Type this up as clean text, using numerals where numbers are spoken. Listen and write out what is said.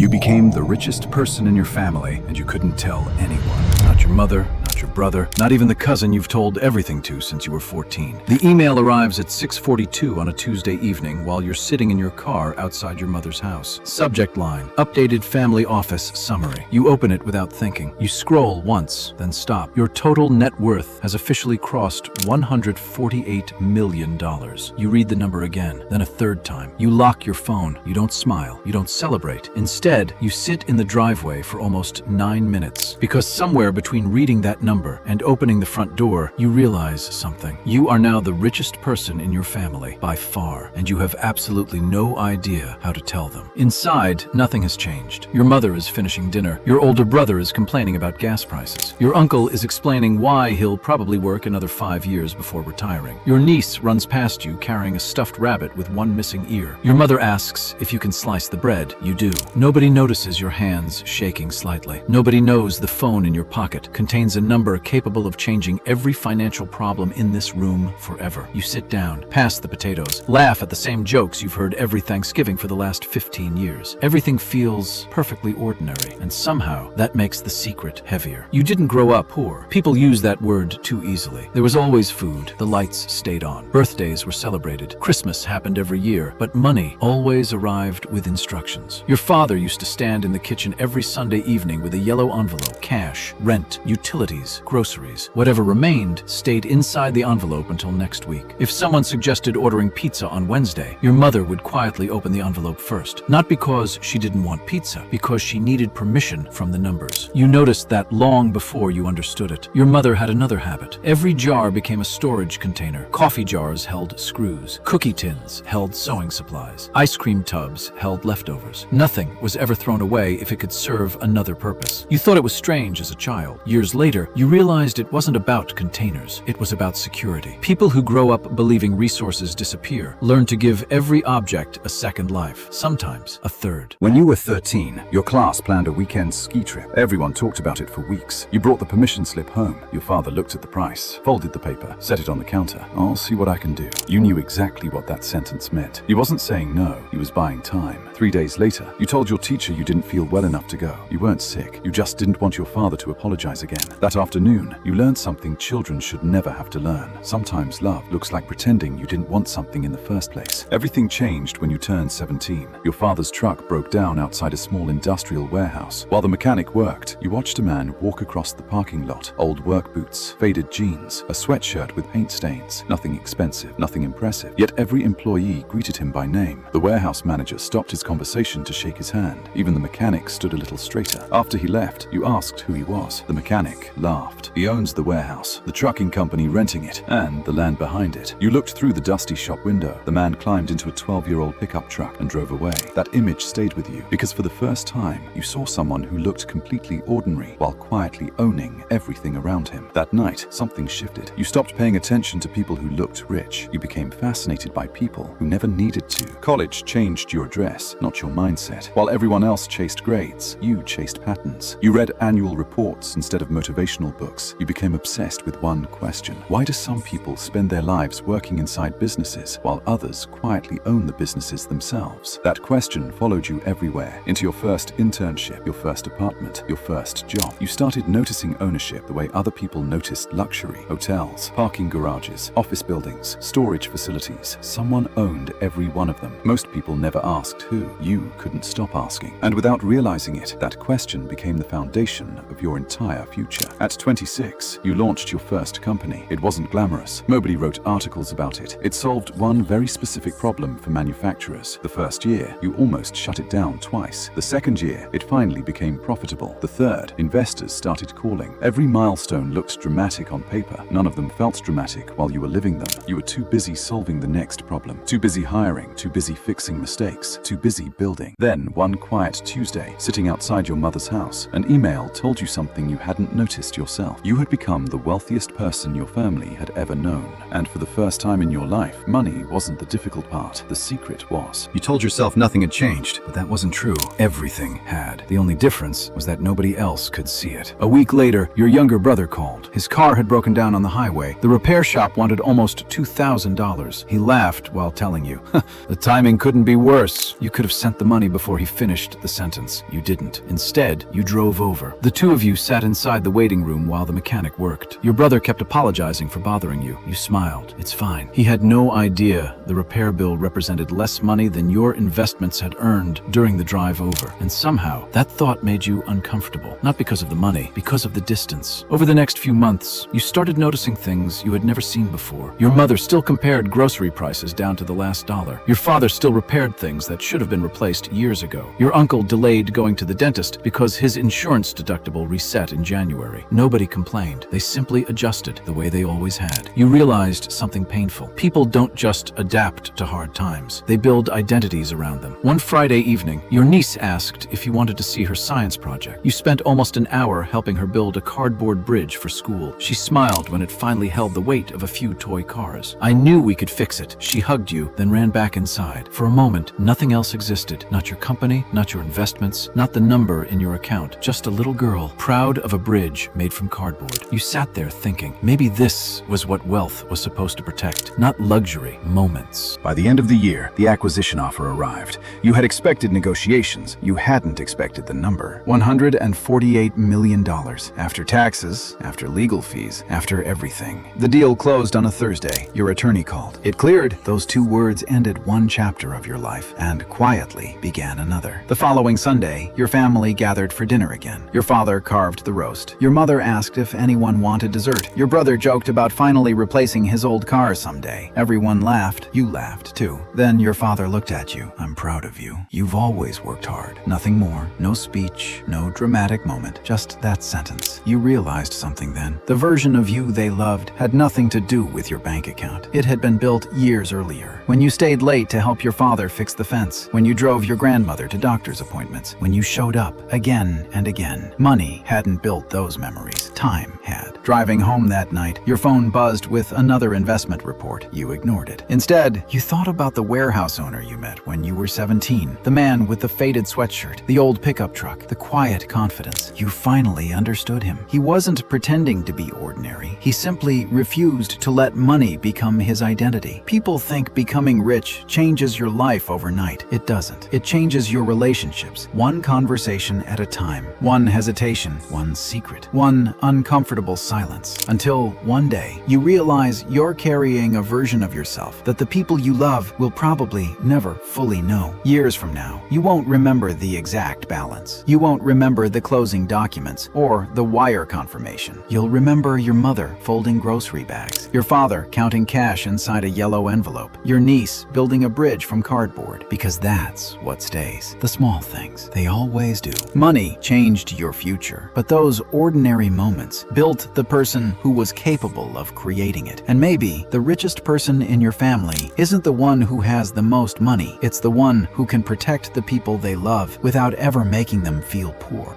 You became the richest person in your family, and you couldn't tell anyone. Not your mother, not your brother, not even the cousin you've told everything to since you were 14. The email arrives at 6:42 on a Tuesday evening while you're sitting in your car outside your mother's house. Subject line: Updated Family Office Summary. You open it without thinking. You scroll once, then stop. Your total net worth has officially crossed $148 million. You read the number again, then a third time. You lock your phone. You don't smile. You don't celebrate. Instead, you sit in the driveway for almost 9 minutes. Because somewhere between reading that number and opening the front door, you realize something. You are now the richest person in your family, by far, and you have absolutely no idea how to tell them. Inside, nothing has changed. Your mother is finishing dinner. Your older brother is complaining about gas prices. Your uncle is explaining why he'll probably work another 5 years before retiring. Your niece runs past you carrying a stuffed rabbit with one missing ear. Your mother asks if you can slice the bread. You do. Nobody notices your hands shaking slightly. Nobody knows the phone in your pocket contains a number capable of changing every financial problem in this room forever. You sit down, pass the potatoes, laugh at the same jokes you've heard every Thanksgiving for the last 15 years. Everything feels perfectly ordinary, and somehow that makes the secret heavier. You didn't grow up poor. People use that word too easily. There was always food. The lights stayed on. Birthdays were celebrated. Christmas happened every year, but money always arrived with instructions. Your father used to stand in the kitchen every Sunday evening with a yellow envelope: cash, rent, utilities, groceries. Whatever remained stayed inside the envelope until next week. If someone suggested ordering pizza on Wednesday, your mother would quietly open the envelope first. Not because she didn't want pizza, because she needed permission from the numbers. You noticed that long before you understood it. Your mother had another habit. Every jar became a storage container. Coffee jars held screws. Cookie tins held sewing supplies. Ice cream tubs held leftovers. Nothing was ever thrown away if it could serve another purpose. You thought it was strange as a child. Years later, you realized it wasn't about containers. It was about security. People who grow up believing resources disappear learn to give every object a second life, sometimes a third. When you were 13, your class planned a weekend ski trip. Everyone talked about it for weeks. You brought the permission slip home. Your father looked at the price, folded the paper, set it on the counter. "I'll see what I can do." You knew exactly what that sentence meant. He wasn't saying no, he was buying time. 3 days later, you told your teacher you didn't feel well enough to go. You weren't sick. You just didn't want your father to apologize again. That afternoon, you learned something children should never have to learn. Sometimes love looks like pretending you didn't want something in the first place. Everything changed when you turned 17. Your father's truck broke down outside a small industrial warehouse. While the mechanic worked, you watched a man walk across the parking lot. Old work boots, faded jeans, a sweatshirt with paint stains. Nothing expensive, nothing impressive. Yet every employee greeted him by name. The warehouse manager stopped his conversation to shake his hand. Even the mechanic stood a little straighter. After he left, you asked who he was. The mechanic laughed. "He owns the warehouse, the trucking company renting it, and the land behind it." You looked through the dusty shop window. The man climbed into a 12-year-old pickup truck and drove away. That image stayed with you because for the first time, you saw someone who looked completely ordinary while quietly owning everything around him. That night, something shifted. You stopped paying attention to people who looked rich. You became fascinated by people who never needed to. College changed your dress, not your mindset. While everyone else chased grades, you chased patterns. You read annual reports instead of motivational books. You became obsessed with one question. Why do some people spend their lives working inside businesses while others quietly own the businesses themselves? That question followed you everywhere, into your first internship, your first apartment, your first job. You started noticing ownership the way other people noticed luxury. Hotels, parking garages, office buildings, storage facilities. Someone owned every one of them. Most people never asked who. You couldn't stop asking. And without realizing it, that question became the foundation of your entire future. At 26, you launched your first company. It wasn't glamorous. Nobody wrote articles about it. It solved one very specific problem for manufacturers. The first year, you almost shut it down twice. The second year, it finally became profitable. The third, investors started calling. Every milestone looked dramatic on paper. None of them felt dramatic while you were living them. You were too busy solving the next problem, too busy hiring, too busy fixing mistakes, too busy building. Then, one quiet Tuesday, sitting outside your mother's house, an email told you something you hadn't noticed just yourself. You had become the wealthiest person your family had ever known. And for the first time in your life, money wasn't the difficult part. The secret was. You told yourself nothing had changed, but that wasn't true. Everything had. The only difference was that nobody else could see it. A week later, your younger brother called. His car had broken down on the highway. The repair shop wanted almost $2,000. He laughed while telling you, the timing couldn't be worse. You could have sent the money before he finished the sentence. You didn't. Instead, you drove over. The two of you sat inside the waiting room while the mechanic worked. Your brother kept apologizing for bothering you. You smiled. It's fine. He had no idea the repair bill represented less money than your investments had earned during the drive over. And somehow, that thought made you uncomfortable. Not because of the money, because of the distance. Over the next few months, you started noticing things you had never seen before. Your mother still compared grocery prices down to the last dollar. Your father still repaired things that should have been replaced years ago. Your uncle delayed going to the dentist because his insurance deductible reset in January. Nobody complained. They simply adjusted the way they always had. You realized something painful. People don't just adapt to hard times. They build identities around them. One Friday evening, your niece asked if you wanted to see her science project. You spent almost an hour helping her build a cardboard bridge for school. She smiled when it finally held the weight of a few toy cars. I knew we could fix it. She hugged you, then ran back inside. For a moment, nothing else existed. Not your company, not your investments, not the number in your account. Just a little girl, proud of a bridge made from cardboard. You sat there thinking, maybe this was what wealth was supposed to protect. Not luxury, moments. By the end of the year, the acquisition offer arrived. You had expected negotiations. You hadn't expected the number. $148 million. After taxes, after legal fees, after everything. The deal closed on a Thursday. Your attorney called. It cleared. Those two words ended one chapter of your life and quietly began another. The following Sunday, your family gathered for dinner again. Your father carved the roast. Your mother asked if anyone wanted dessert. Your brother joked about finally replacing his old car someday. Everyone laughed. You laughed too. Then your father looked at you. I'm proud of you. You've always worked hard. Nothing more. No speech. No dramatic moment. Just that sentence. You realized something then. The version of you they loved had nothing to do with your bank account. It had been built years earlier. When you stayed late to help your father fix the fence. When you drove your grandmother to doctor's appointments. When you showed up again and again. Money hadn't built those memories. Time had. Driving home that night, your phone buzzed with another investment report. You ignored it. Instead, you thought about the warehouse owner you met when you were 17. The man with the faded sweatshirt, the old pickup truck, the quiet confidence. You finally understood him. He wasn't pretending to be ordinary. He simply refused to let money become his identity. People think becoming rich changes your life overnight. It doesn't. It changes your relationships, one conversation at a time, one hesitation, one secret, one uncomfortable silence, until one day you realize you're carrying a version of yourself that the people you love will probably never fully know. Years from now, you won't remember the exact balance. You won't remember the closing documents or the wire confirmation. You'll remember your mother folding grocery bags, your father counting cash inside a yellow envelope, your niece building a bridge from cardboard, because that's what stays. The small things, they always do. Money changed your future, but those ordinary moments built the person who was capable of creating it. And maybe the richest person in your family isn't the one who has the most money. It's the one who can protect the people they love without ever making them feel poor.